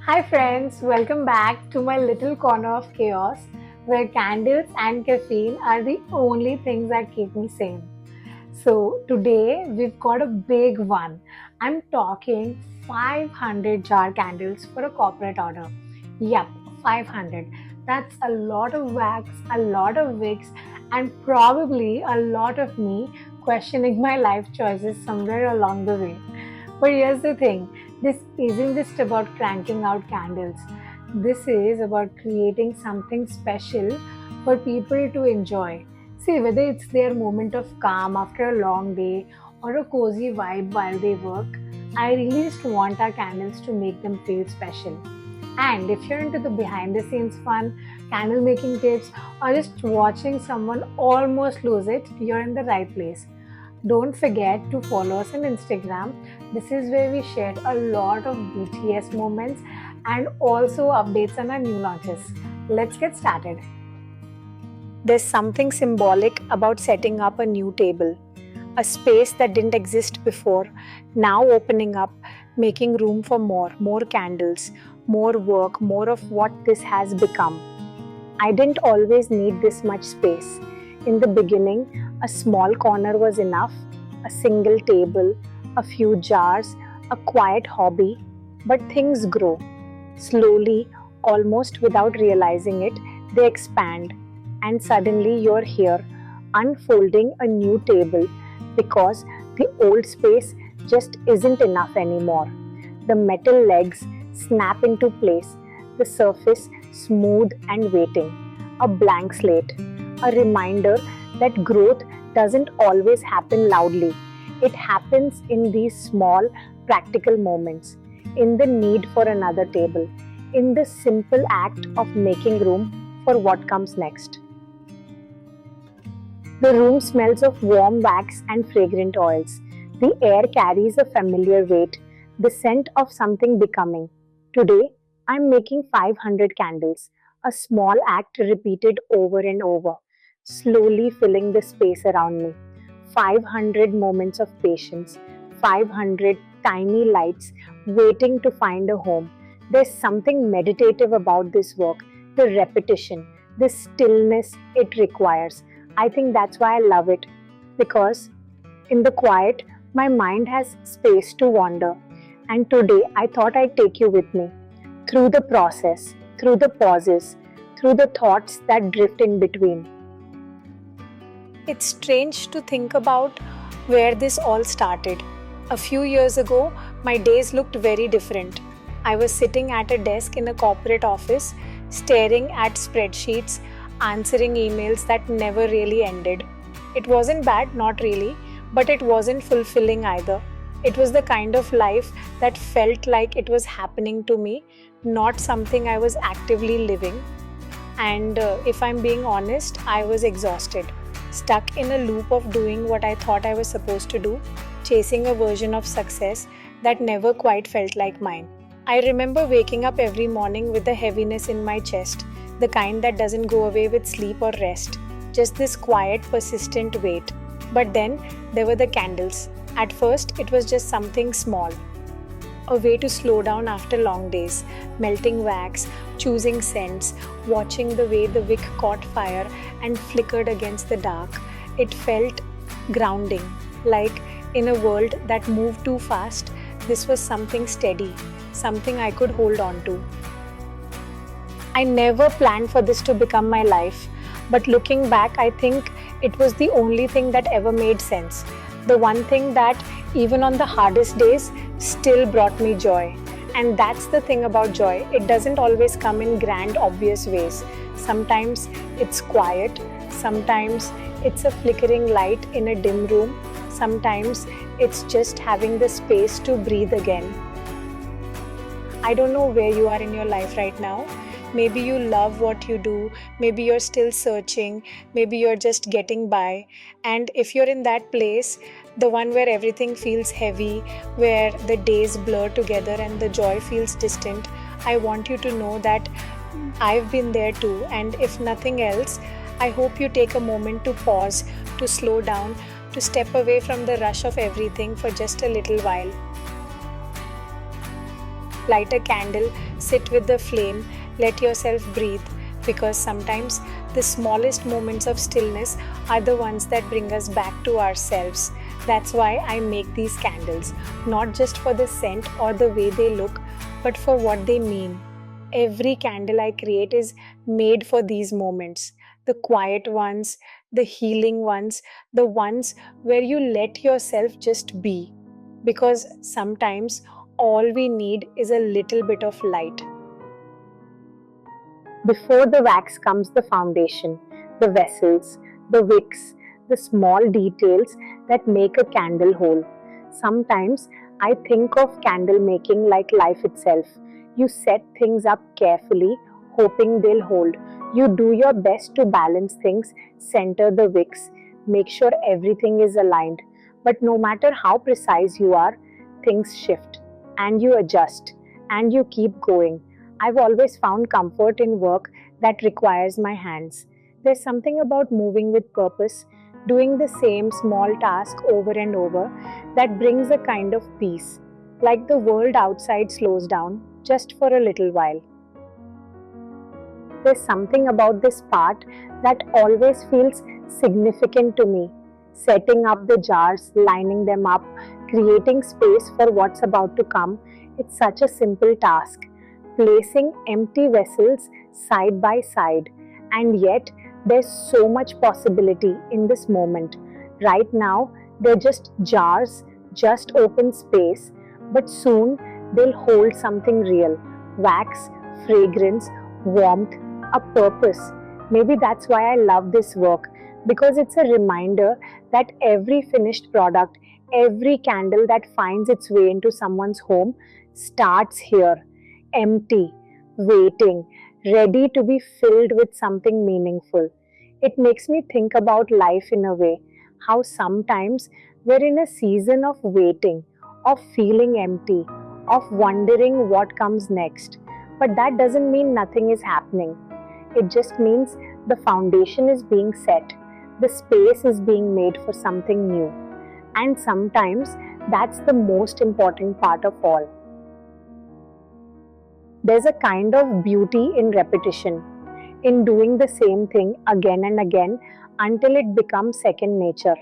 Hi friends, welcome back to my little corner of chaos where candles and caffeine are the only things that keep me sane. So today we've got a big one. I'm talking 500 jar candles for a corporate order. Yep, 500. That's a lot of wax, a lot of wicks, and probably a lot of me questioning my life choices somewhere along the way. But here's the thing, this isn't just about cranking out candles. This is about creating something special for people to enjoy. See, whether it's their moment of calm after a long day or a cozy vibe while they work, I really just want our candles to make them feel special. And if you're into the behind the scenes fun, candle making tips, or just watching someone almost lose it, you're in the right place. Don't forget to follow us on Instagram. This is where we share a lot of BTS moments and also updates on our new launches. Let's get started. There's something symbolic about setting up a new table, a space that didn't exist before, now opening up, making room for more candles, more work, more of what this has become. I didn't always need this much space. In the beginning, a small corner was enough, a single table, a few jars, a quiet hobby. But things grow. Slowly, almost without realizing it, they expand. And suddenly you're here, unfolding a new table because the old space just isn't enough anymore. The metal legs snap into place, the surface smooth and waiting. A blank slate, a reminder that growth doesn't always happen loudly. It happens in these small, practical moments, in the need for another table, in the simple act of making room for what comes next. The room smells of warm wax and fragrant oils. The air carries a familiar weight, the scent of something becoming. Today, I'm making 500 candles, a small act repeated over and over, slowly filling the space around me. 500 moments of patience, 500 tiny lights waiting to find a home. There's something meditative about this work, the repetition, the stillness it requires. I think that's why I love it, because in the quiet, my mind has space to wander. And today, I thought I'd take you with me through the process, through the pauses, through the thoughts that drift in between. It's strange to think about where this all started. A few years ago, my days looked very different. I was sitting at a desk in a corporate office, staring at spreadsheets, answering emails that never really ended. It wasn't bad, not really, but it wasn't fulfilling either. It was the kind of life that felt like it was happening to me, not something I was actively living. And if I'm being honest, I was exhausted, stuck in a loop of doing what I thought I was supposed to do, chasing a version of success that never quite felt like mine. I remember waking up every morning with a heaviness in my chest, the kind that doesn't go away with sleep or rest, just this quiet, persistent weight. But then there were the candles. At first, it was just something small, a way to slow down after long days, melting wax, choosing scents, watching the way the wick caught fire and flickered against the dark. It felt grounding, like in a world that moved too fast, this was something steady, something I could hold on to. I never planned for this to become my life, but looking back, I think it was the only thing that ever made sense. The one thing that, even on the hardest days, still brought me joy. And that's the thing about joy. It doesn't always come in grand, obvious ways. Sometimes it's quiet. Sometimes it's a flickering light in a dim room. Sometimes it's just having the space to breathe again. I don't know where you are in your life right now. Maybe you love what you do. Maybe you're still searching. Maybe you're just getting by. And if you're in that place, the one where everything feels heavy, where the days blur together and the joy feels distant, I want you to know that I've been there too. And if nothing else, I hope you take a moment to pause, to slow down, to step away from the rush of everything for just a little while. Light a candle, sit with the flame, let yourself breathe, because sometimes the smallest moments of stillness are the ones that bring us back to ourselves. That's why I make these candles, not just for the scent or the way they look, but for what they mean. Every candle I create is made for these moments, the quiet ones, the healing ones, the ones where you let yourself just be. Because sometimes all we need is a little bit of light. Before the wax comes the foundation, the vessels, the wicks, the small details that make a candle whole. Sometimes I think of candle making like life itself. You set things up carefully, hoping they'll hold. You do your best to balance things, center the wicks, make sure everything is aligned. But no matter how precise you are, things shift and you adjust and you keep going. I've always found comfort in work that requires my hands. There's something about moving with purpose, doing the same small task over and over, that brings a kind of peace, like the world outside slows down just for a little while. There's something about this part that always feels significant to me. Setting up the jars, lining them up, creating space for what's about to come, it's such a simple task. Placing empty vessels side by side, and yet there's so much possibility in this moment. Right now, they're just jars, just open space, but soon they'll hold something real: wax, fragrance, warmth, a purpose. Maybe that's why I love this work, because it's a reminder that every finished product, every candle that finds its way into someone's home starts here, empty, waiting, ready to be filled with something meaningful. It makes me think about life in a way, how sometimes we're in a season of waiting, of feeling empty, of wondering what comes next. But that doesn't mean nothing is happening. It just means the foundation is being set, the space is being made for something new. And sometimes that's the most important part of all. There's a kind of beauty in repetition, in doing the same thing again and again until it becomes second nature,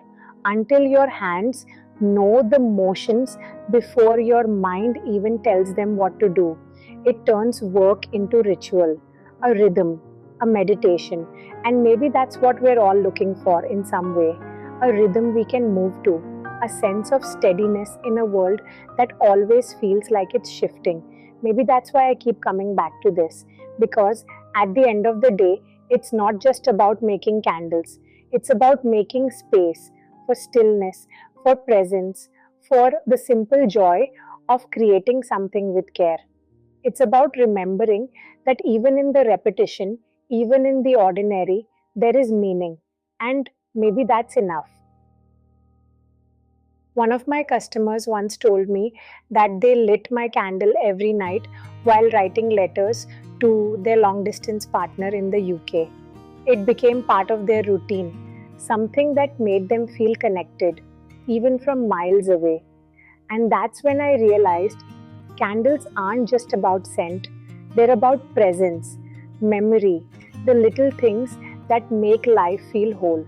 until your hands know the motions before your mind even tells them what to do. It turns work into ritual, a rhythm, a meditation, and maybe that's what we're all looking for in some way, a rhythm we can move to, a sense of steadiness in a world that always feels like it's shifting. Maybe that's why I keep coming back to this, because at the end of the day, it's not just about making candles. It's about making space for stillness, for presence, for the simple joy of creating something with care. It's about remembering that even in the repetition, even in the ordinary, there is meaning. And maybe that's enough. One of my customers once told me that they lit my candle every night while writing letters to their long distance partner in the UK. It became part of their routine, something that made them feel connected, even from miles away. And that's when I realized candles aren't just about scent, they're about presence, memory, the little things that make life feel whole.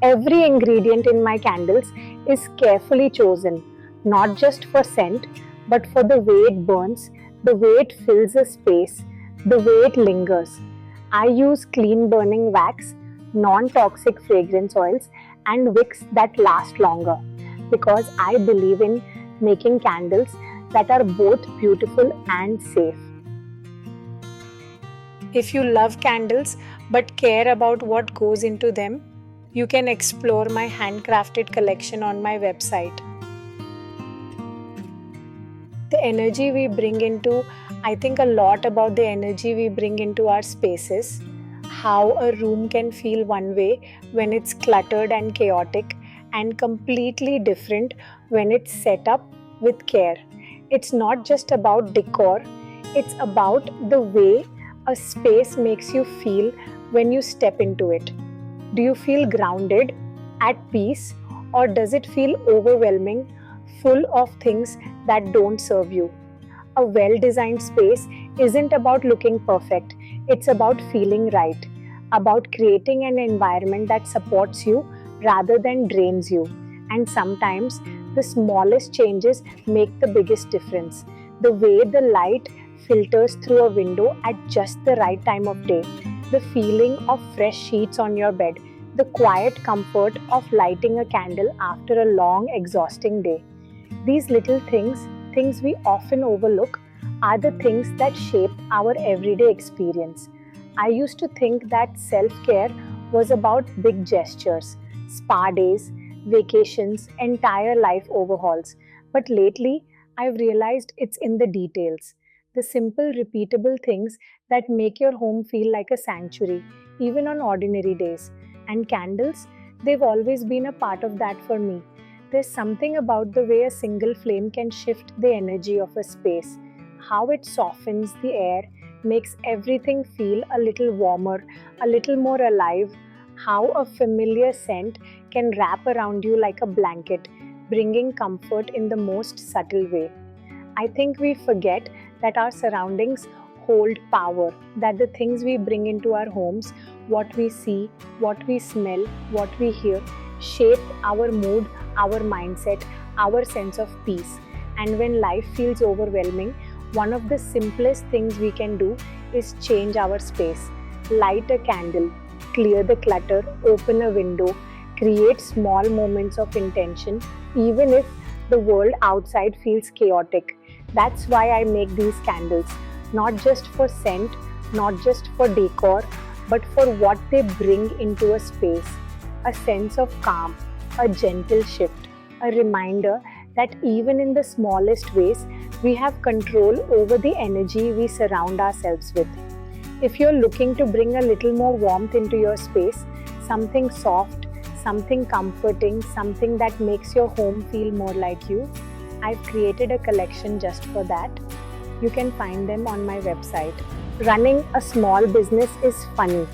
Every ingredient in my candles is carefully chosen, not just for scent, but for the way it burns, the way it fills a space, the way it lingers. I use clean burning wax, non-toxic fragrance oils, and wicks that last longer, because I believe in making candles that are both beautiful and safe. If you love candles but care about what goes into them, you can explore my handcrafted collection on my website. The energy we bring into, I think a lot about the energy we bring into our spaces, how a room can feel one way when it's cluttered and chaotic, and completely different when it's set up with care. It's not just about decor, it's about the way a space makes you feel when you step into it. Do you feel grounded, at peace, or does it feel overwhelming, full of things that don't serve you. A well designed space isn't about looking perfect, it's about feeling right, about creating an environment that supports you rather than drains you. And sometimes the smallest changes make the biggest difference. The way the light filters through a window at just the right time of day, the feeling of fresh sheets on your bed, the quiet comfort of lighting a candle after a long, exhausting day. These little things, things we often overlook, are the things that shape our everyday experience. I used to think that self care was about big gestures, spa days, vacations, entire life overhauls. But lately, I've realized it's in the details. The simple, repeatable things that make your home feel like a sanctuary, even on ordinary days. And candles, they've always been a part of that for me. There's something about the way a single flame can shift the energy of a space, how it softens the air, makes everything feel a little warmer, a little more alive, how a familiar scent can wrap around you like a blanket, bringing comfort in the most subtle way. I think we forget that our surroundings hold power, that the things we bring into our homes, what we see, what we smell, what we hear, shape our mood, our mindset, our sense of peace. And when life feels overwhelming, one of the simplest things we can do is change our space. Light a candle, clear the clutter, open a window, create small moments of intention, even if the world outside feels chaotic. That's why I make these candles, not just for scent, not just for decor, but for what they bring into a space. A sense of calm, a gentle shift, a reminder that even in the smallest ways, we have control over the energy we surround ourselves with. If you're looking to bring a little more warmth into your space, something soft, something comforting, something that makes your home feel more like you, I've created a collection just for that. You can find them on my website. Running a small business is funny.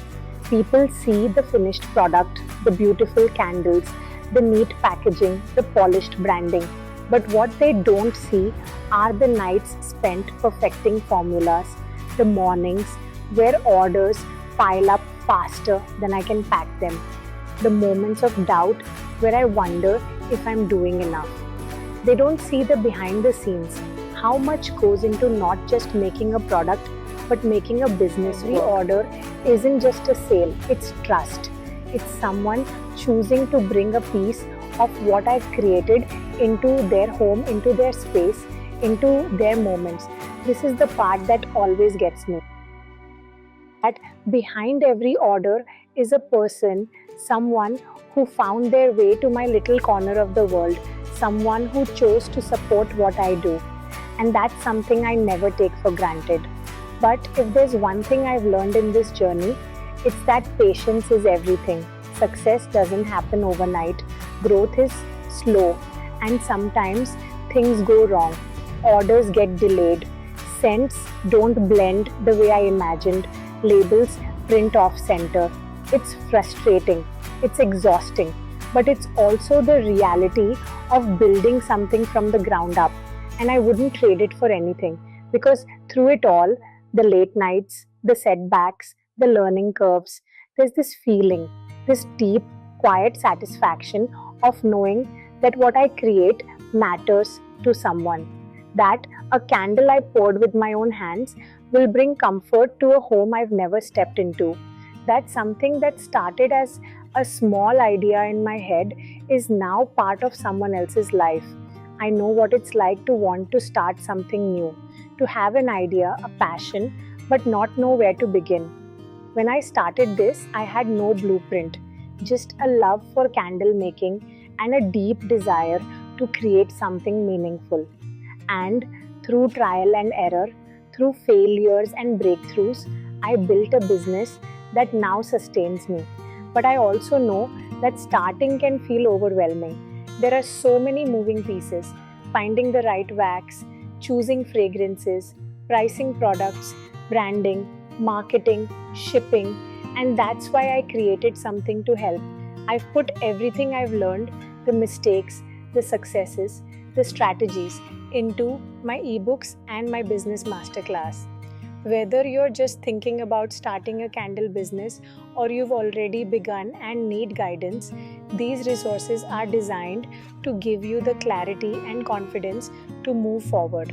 People see the finished product, the beautiful candles, the neat packaging, the polished branding. But what they don't see are the nights spent perfecting formulas, the mornings where orders pile up faster than I can pack them, the moments of doubt where I wonder if I'm doing enough. They don't see the behind the scenes, how much goes into not just making a product but making a business. Every order isn't just a sale, it's trust. It's someone choosing to bring a piece of what I've created into their home, into their space, into their moments. This is the part that always gets me. That behind every order is a person, someone who found their way to my little corner of the world, someone who chose to support what I do. And that's something I never take for granted. But if there's one thing I've learned in this journey, it's that patience is everything. Success doesn't happen overnight. Growth is slow, and sometimes things go wrong. Orders get delayed. Scents don't blend the way I imagined. Labels print off center. It's frustrating. It's exhausting. But it's also the reality of building something from the ground up. And I wouldn't trade it for anything, because through it all, the late nights, the setbacks, the learning curves, there's this feeling, this deep, quiet satisfaction of knowing that what I create matters to someone. That a candle I poured with my own hands will bring comfort to a home I've never stepped into. That something that started as a small idea in my head is now part of someone else's life. I know what it's like to want to start something new, to have an idea, a passion, but not know where to begin. When I started this, I had no blueprint, just a love for candle making and a deep desire to create something meaningful. And through trial and error, through failures and breakthroughs, I built a business that now sustains me. But I also know that starting can feel overwhelming. There are so many moving pieces: finding the right wax, choosing fragrances, pricing products, branding, marketing, shipping, and that's why I created something to help. I've put everything I've learned, the mistakes, the successes, the strategies into my ebooks and my business masterclass. Whether you're just thinking about starting a candle business or you've already begun and need guidance, these resources are designed to give you the clarity and confidence to move forward.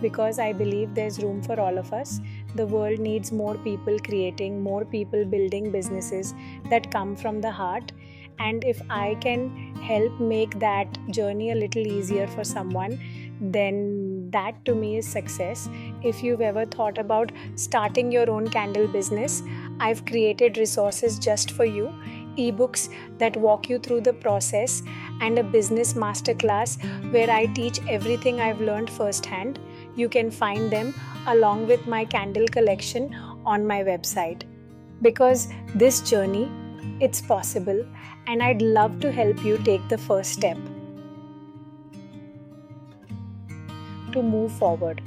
Because I believe there's room for all of us. The world needs more people creating, more people building businesses that come from the heart. And if I can help make that journey a little easier for someone, then that to me is success. If you've ever thought about starting your own candle business, I've created resources just for you, ebooks that walk you through the process, and a business masterclass where I teach everything I've learned firsthand. You can find them along with my candle collection on my website. Because this journey, it's possible, and I'd love to help you take the first step to move forward.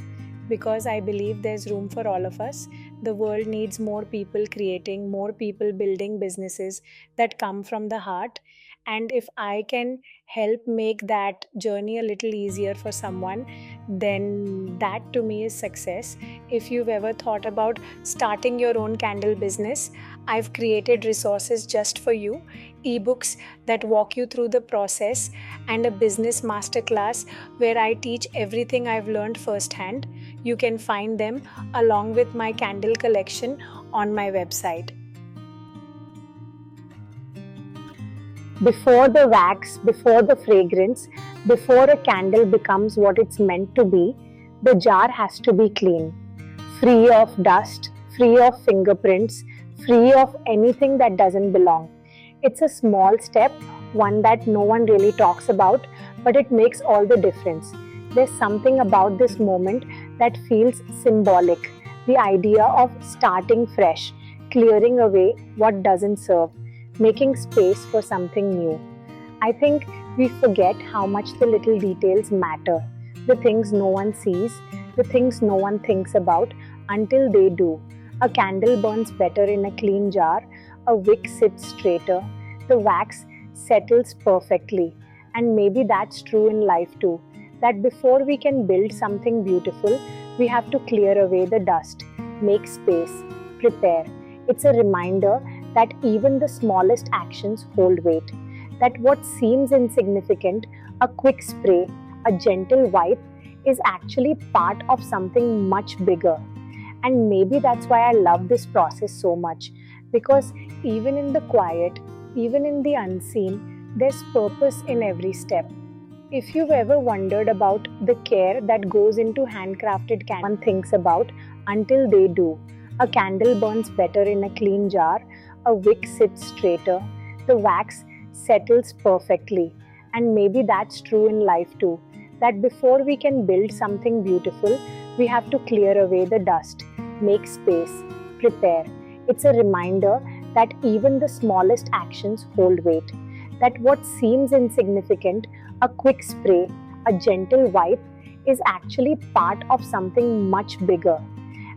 Because I believe there's room for all of us. The world needs more people creating, more people building businesses that come from the heart. And if I can help make that journey a little easier for someone, then that to me is success. If you've ever thought about starting your own candle business, I've created resources just for you, ebooks that walk you through the process, and a business masterclass where I teach everything I've learned firsthand. You can find them along with my candle collection on my website. Before the wax, before the fragrance, before a candle becomes what it's meant to be, the jar has to be clean, free of dust, free of fingerprints, free of anything that doesn't belong. It's a small step, one that no one really talks about, but it makes all the difference. There's something about this moment that feels symbolic. The idea of starting fresh, clearing away what doesn't serve, making space for something new. I think we forget how much the little details matter. The things no one sees, the things no one thinks about until they do. A candle burns better in a clean jar, a wick sits straighter, the wax settles perfectly. And maybe that's true in life too. That before we can build something beautiful, we have to clear away the dust, make space, prepare. It's a reminder that even the smallest actions hold weight. That what seems insignificant, a quick spray, a gentle wipe, is actually part of something much bigger. And maybe that's why I love this process so much. Because even in the quiet, even in the unseen, there's purpose in every step. If you've ever wondered about the care that goes into handcrafted candles, one thinks about until they do. A candle burns better in a clean jar, a wick sits straighter, the wax settles perfectly. And maybe that's true in life too. That before we can build something beautiful, we have to clear away the dust, make space, prepare. It's a reminder that even the smallest actions hold weight. That what seems insignificant, a quick spray, a gentle wipe, is actually part of something much bigger.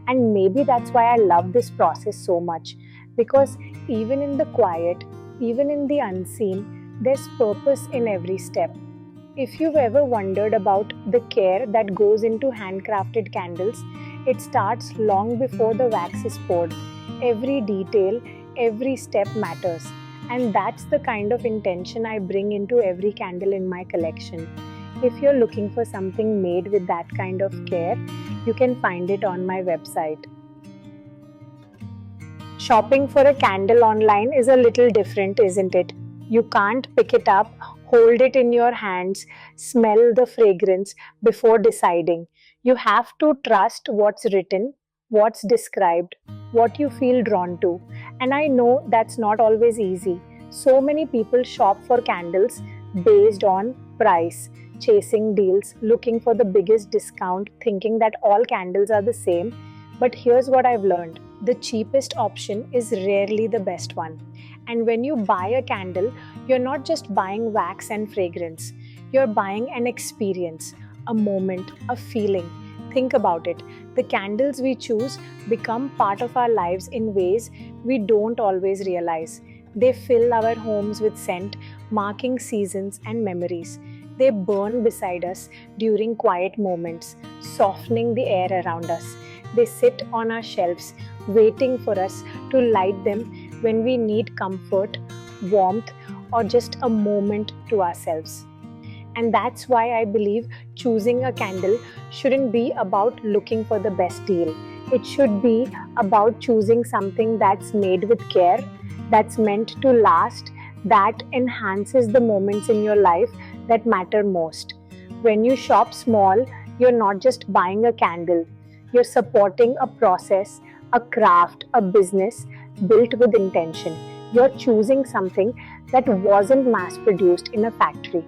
And maybe that's why I love this process so much. Because even in the quiet, even in the unseen, there's purpose in every step. If you've ever wondered about the care that goes into handcrafted candles, it starts long before the wax is poured. Every detail, every step matters. And that's the kind of intention I bring into every candle in my collection. If you're looking for something made with that kind of care, you can find it on my website. Shopping for a candle online is a little different, isn't it? You can't pick it up, hold it in your hands, smell the fragrance before deciding. You have to trust what's written, what's described, what you feel drawn to. And I know that's not always easy. So many people shop for candles based on price, chasing deals, looking for the biggest discount, thinking that all candles are the same. But here's what I've learned. The cheapest option is rarely the best one. And when you buy a candle, you're not just buying wax and fragrance. You're buying an experience, a moment, a feeling. Think about it. The candles we choose become part of our lives in ways we don't always realize. They fill our homes with scent, marking seasons and memories. They burn beside us during quiet moments, softening the air around us. They sit on our shelves, waiting for us to light them when we need comfort, warmth, or just a moment to ourselves. And that's why I believe choosing a candle shouldn't be about looking for the best deal. It should be about choosing something that's made with care, that's meant to last, that enhances the moments in your life that matter most. When you shop small, you're not just buying a candle, you're supporting a process, a craft, a business built with intention. You're choosing something that wasn't mass produced in a factory,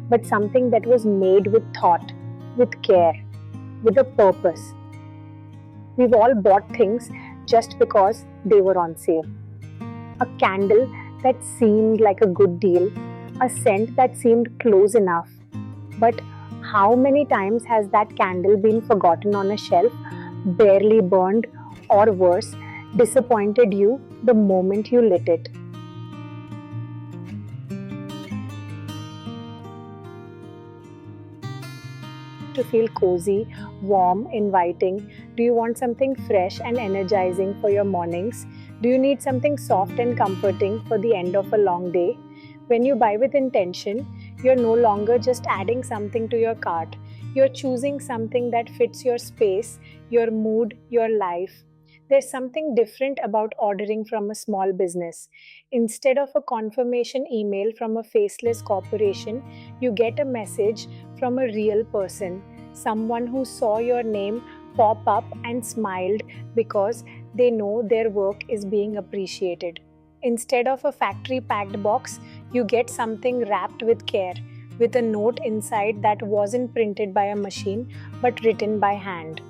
but something that was made with thought, with care, with a purpose. We've all bought things just because they were on sale. A candle that seemed like a good deal, a scent that seemed close enough. But how many times has that candle been forgotten on a shelf, barely burned, or worse, disappointed you the moment you lit it? To feel cozy, warm, inviting? Do you want something fresh and energizing for your mornings? Do you need something soft and comforting for the end of a long day? When you buy with intention, you're no longer just adding something to your cart. You're choosing something that fits your space, your mood, your life. There's something different about ordering from a small business. Instead of a confirmation email from a faceless corporation, you get a message from a real person, someone who saw your name pop up and smiled because they know their work is being appreciated. Instead of a factory packed box, you get something wrapped with care, with a note inside that wasn't printed by a machine but written by hand.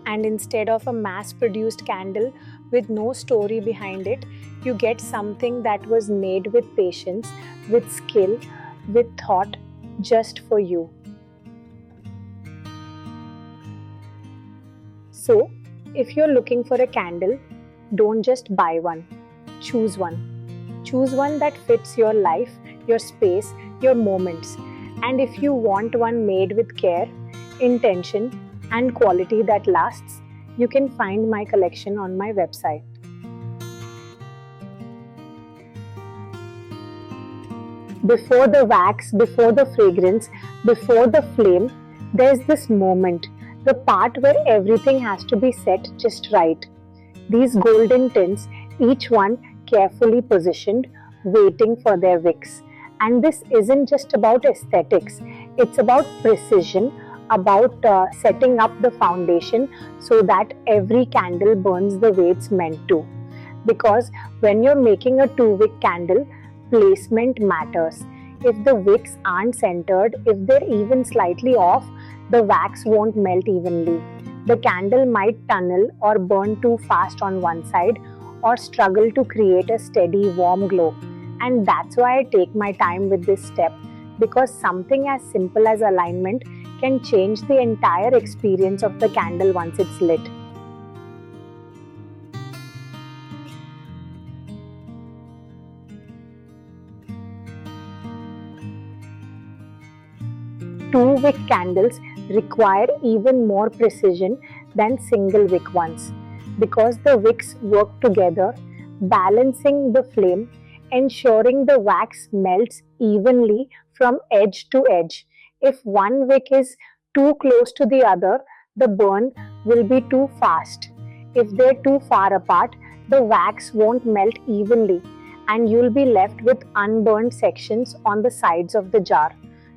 And instead of a mass produced candle with no story behind it, you get something that was made with patience, with skill, with thought, just for you. So, if you're looking for a candle, don't just buy one, choose one. Choose one that fits your life, your space, your moments. And if you want one made with care, intention, and quality that lasts, you can find my collection on my website. Before the wax, before the fragrance, before the flame, there's this moment, the part where everything has to be set just right. These golden tins, each one carefully positioned, waiting for their wicks. And this isn't just about aesthetics, it's about precision, about setting up the foundation so that every candle burns the way it's meant to. Because when you're making a 2-wick candle, placement matters. If the wicks aren't centered, if they're even slightly off, the wax won't melt evenly. The candle might tunnel or burn too fast on one side or struggle to create a steady warm glow. And that's why I take my time with this step, because something as simple as alignment can change the entire experience of the candle once it's lit. Two-wick candles require even more precision than single-wick ones, because the wicks work together, balancing the flame, ensuring the wax melts evenly from edge to edge. If one wick is too close to the other, the burn will be too fast. If they're too far apart, the wax won't melt evenly and you'll be left with unburned sections on the sides of the jar.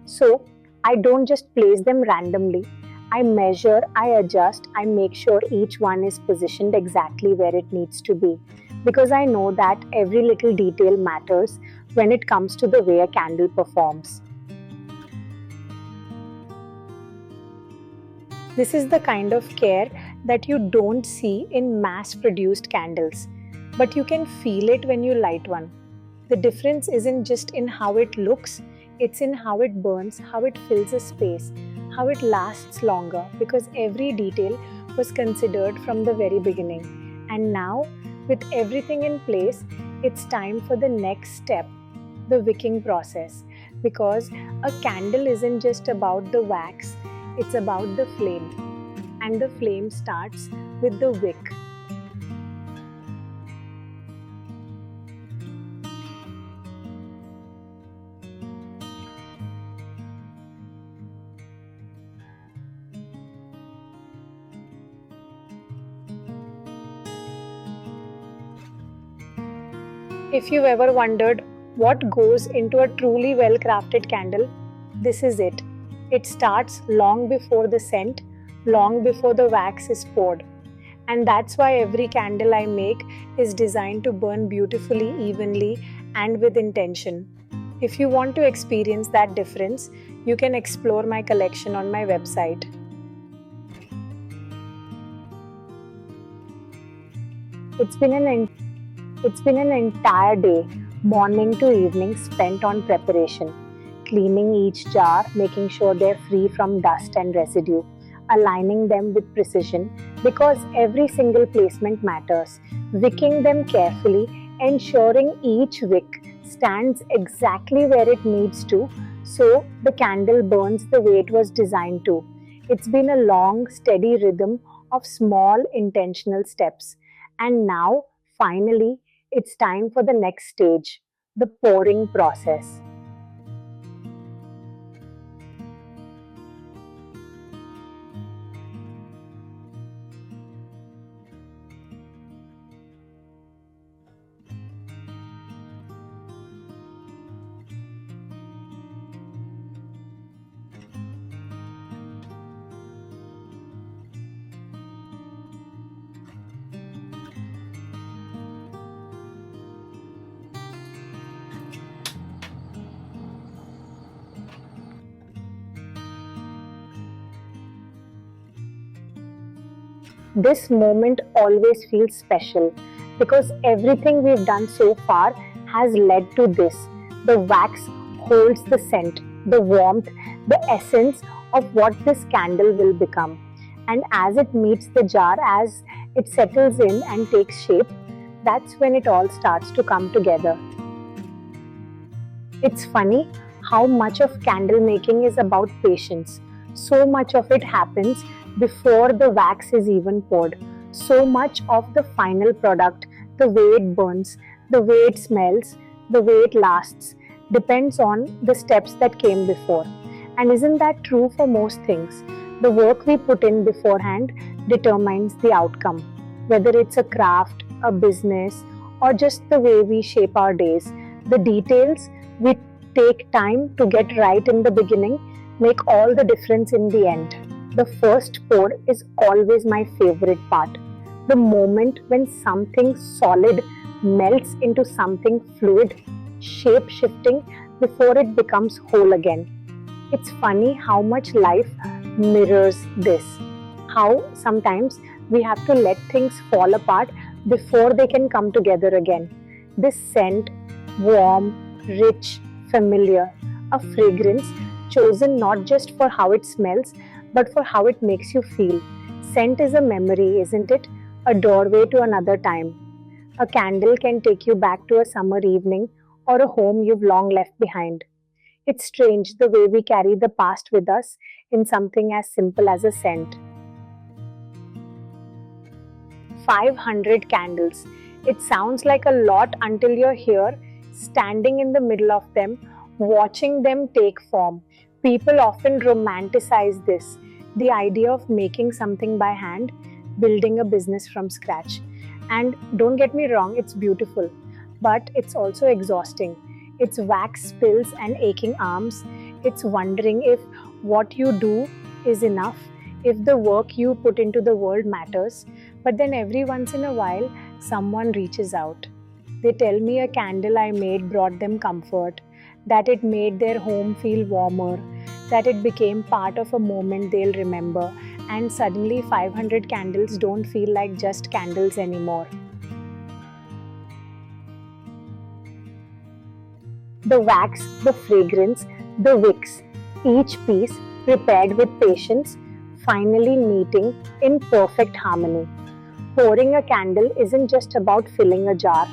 So, I don't just place them randomly. I measure, I adjust, I make sure each one is positioned exactly where it needs to be. Because I know that every little detail matters when it comes to the way a candle performs. This is the kind of care that you don't see in mass-produced candles, but you can feel it when you light one. The difference isn't just in how it looks, it's in how it burns, how it fills a space, how it lasts longer, because every detail was considered from the very beginning. And now, with everything in place, it's time for the next step, the wicking process. because a candle isn't just about the wax, it's about the flame. And the flame starts with the wick. If you've ever wondered what goes into a truly well crafted candle, this is it. It starts long before the scent, long before the wax is poured. And that's why every candle I make is designed to burn beautifully, evenly, and with intention. If you want to experience that difference, you can explore my collection on my website. It's been an entire day, morning to evening, spent on preparation, cleaning each jar, making sure they're free from dust and residue, aligning them with precision because every single placement matters, wicking them carefully, ensuring each wick stands exactly where it needs to so the candle burns the way it was designed to. It's been a long, steady rhythm of small, intentional steps. And now, finally, it's time for the next stage, the pouring process. This moment always feels special because everything we've done so far has led to this. The wax holds the scent, the warmth, the essence of what this candle will become. And as it meets the jar, as it settles in and takes shape, that's when it all starts to come together. It's funny how much of candle making is about patience. So much of it happens before the wax is even poured. So much of the final product, the way it burns, the way it smells, the way it lasts, depends on the steps that came before. And isn't that true for most things? The work we put in beforehand determines the outcome. Whether it's a craft, a business, or just the way we shape our days, the details we take time to get right in the beginning make all the difference in the end. The first pour is always my favorite part. The moment when something solid melts into something fluid, shape shifting before it becomes whole again. It's funny how much life mirrors this. How sometimes we have to let things fall apart before they can come together again. This scent, warm, rich, familiar, a fragrance chosen not just for how it smells but for how it makes you feel. Scent is a memory, isn't it? A doorway to another time. A candle can take you back to a summer evening or a home you've long left behind. It's strange the way we carry the past with us in something as simple as a scent. 500 candles. It sounds like a lot until you're here, standing in the middle of them, watching them take form. People often romanticize this, the idea of making something by hand, building a business from scratch. And don't get me wrong, it's beautiful, but it's also exhausting. It's wax spills and aching arms. It's wondering if what you do is enough, if the work you put into the world matters. But then every once in a while, someone reaches out. They tell me a candle I made brought them comfort, that it made their home feel warmer, that it became part of a moment they'll remember, and suddenly 500 candles don't feel like just candles anymore. The wax, the fragrance, the wicks, each piece prepared with patience, finally meeting in perfect harmony. Pouring a candle isn't just about filling a jar,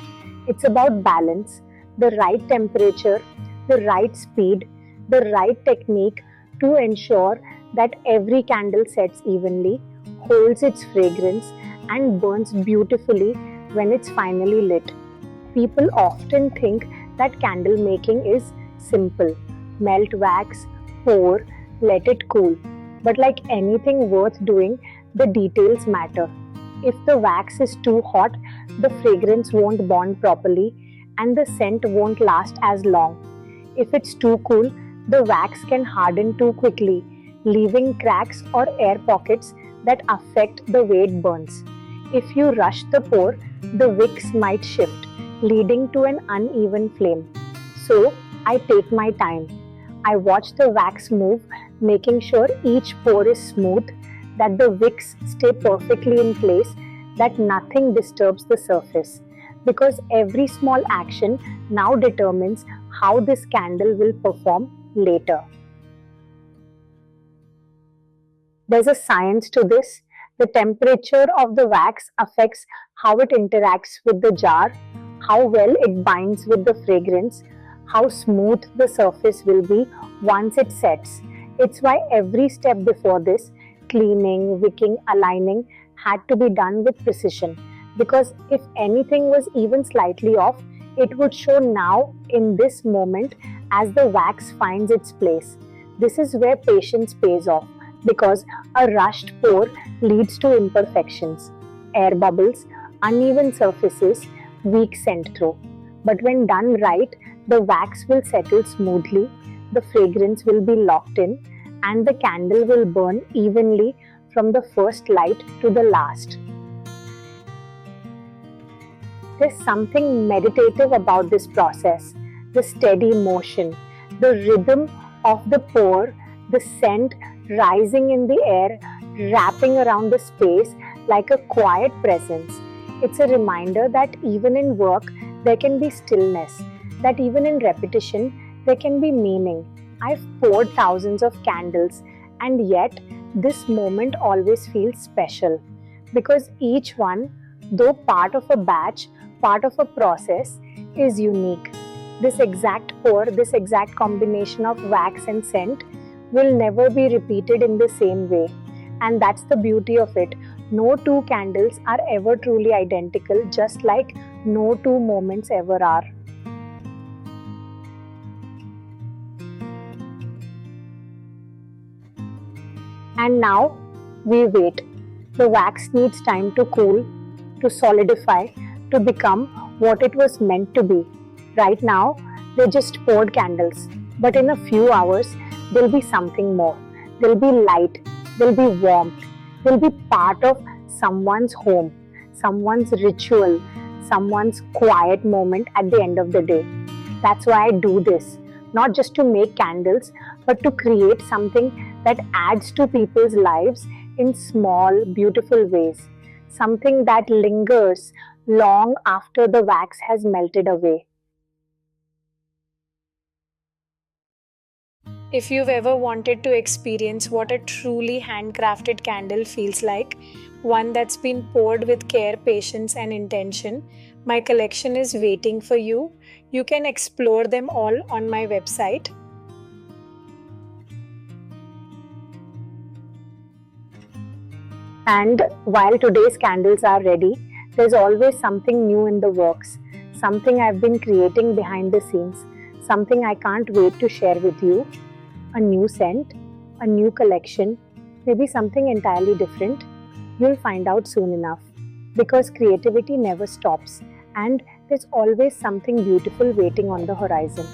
it's about balance, the right temperature, the right speed, the right technique to ensure that every candle sets evenly, holds its fragrance, and burns beautifully when it's finally lit. People often think that candle making is simple: melt wax, pour, let it cool. But like anything worth doing, the details matter. If the wax is too hot, the fragrance won't bond properly and the scent won't last as long. If it's too cool, the wax can harden too quickly, leaving cracks or air pockets that affect the way it burns. If you rush the pour, the wicks might shift, leading to an uneven flame. So, I take my time. I watch the wax move, making sure each pour is smooth, that the wicks stay perfectly in place, that nothing disturbs the surface. Because every small action now determines how this candle will perform later. There's a science to this. The temperature of the wax affects how it interacts with the jar, how well it binds with the fragrance, how smooth the surface will be once it sets. It's why every step before this, cleaning, wicking, aligning, had to be done with precision. Because if anything was even slightly off, it would show now in this moment as the wax finds its place. This is where patience pays off, because a rushed pour leads to imperfections, air bubbles, uneven surfaces, weak scent through. But when done right, the wax will settle smoothly, the fragrance will be locked in, and the candle will burn evenly from the first light to the last. There's something meditative about this process: the steady motion, the rhythm of the pour, the scent rising in the air, wrapping around the space like a quiet presence. It's a reminder that even in work there can be stillness, that even in repetition there can be meaning. I've poured thousands of candles, and yet this moment always feels special, because each one, though part of a batch, part of a process, is unique. This exact pour, this exact combination of wax and scent will never be repeated in the same way. And that's the beauty of it. No two candles are ever truly identical, just like no two moments ever are. And now we wait. The wax needs time to cool, to solidify, to become what it was meant to be. Right now, they're just poured candles, but in a few hours, there'll be something more. There'll be light, there'll be warmth, there'll be part of someone's home, someone's ritual, someone's quiet moment at the end of the day. That's why I do this, not just to make candles, but to create something that adds to people's lives in small, beautiful ways. Something that lingers long after the wax has melted away. If you've ever wanted to experience what a truly handcrafted candle feels like, one that's been poured with care, patience, and intention, my collection is waiting for you. You can explore them all on my website. And while today's candles are ready, there's always something new in the works, something I've been creating behind the scenes, something I can't wait to share with you. A new scent, a new collection, maybe something entirely different. You'll find out soon enough, because creativity never stops and there's always something beautiful waiting on the horizon.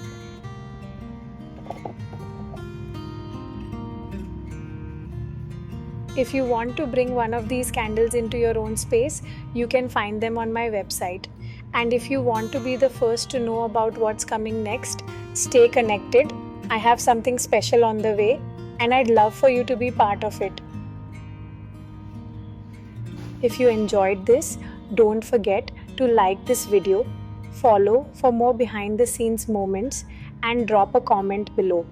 If you want to bring one of these candles into your own space, you can find them on my website. And if you want to be the first to know about what's coming next, stay connected. I have something special on the way, and I'd love for you to be part of it. If you enjoyed this, don't forget to like this video, follow for more behind the scenes moments, and drop a comment below.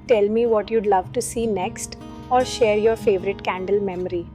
Tell me what you'd love to see next, or share your favorite candle memory.